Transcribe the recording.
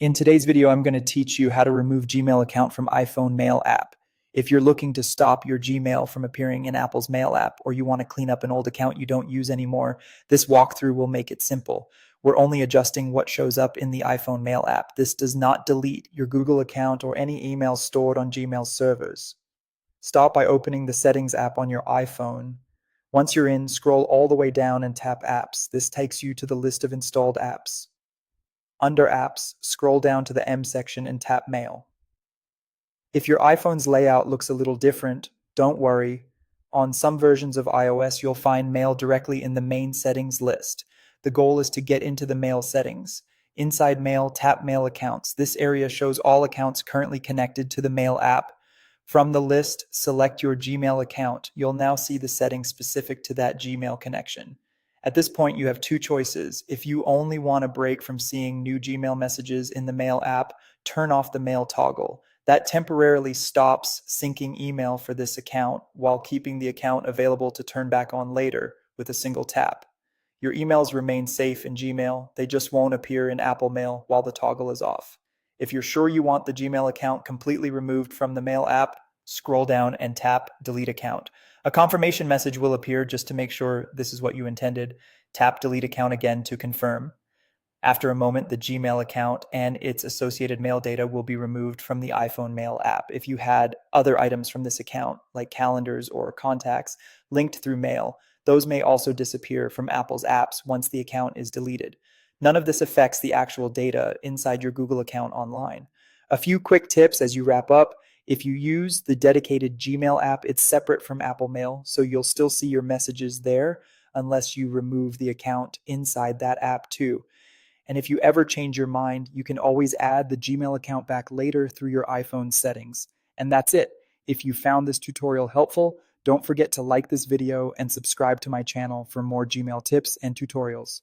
In today's video, I'm going to teach you how to remove Gmail account from iPhone Mail app. If you're looking to stop your Gmail from appearing in Apple's Mail app, or you want to clean up an old account you don't use anymore, this walkthrough will make it simple. We're only adjusting what shows up in the iPhone Mail app. This does not delete your Google account or any emails stored on Gmail servers. Start by opening the Settings app on your iPhone. Once you're in, scroll all the way down and tap Apps. This takes you to the list of installed apps. Under Apps, scroll down to the M section and tap Mail. If your iPhone's layout looks a little different, don't worry. On some versions of iOS, you'll find Mail directly in the main settings list. The goal is to get into the Mail settings. Inside Mail, tap Mail Accounts. This area shows all accounts currently connected to the Mail app. From the list, select your Gmail account. You'll now see the settings specific to that Gmail connection. At this point, you have two choices. If you only want a break from seeing new Gmail messages in the Mail app, turn off the Mail toggle. That temporarily stops syncing email for this account while keeping the account available to turn back on later with a single tap. Your emails remain safe in Gmail, they just won't appear in Apple Mail while the toggle is off. If you're sure you want the Gmail account completely removed from the Mail app, scroll down and tap Delete Account. A confirmation message will appear just to make sure this is what you intended. Tap Delete Account again to confirm. After a moment, the Gmail account and its associated mail data will be removed from the iPhone Mail app. If you had other items from this account, like calendars or contacts, linked through mail, those may also disappear from Apple's apps once the account is deleted. None of this affects the actual data inside your Google account online. A few quick tips as you wrap up. If you use the dedicated Gmail app, it's separate from Apple Mail, so you'll still see your messages there unless you remove the account inside that app too. And if you ever change your mind, you can always add the Gmail account back later through your iPhone settings. And that's it. If you found this tutorial helpful, don't forget to like this video and subscribe to my channel for more Gmail tips and tutorials.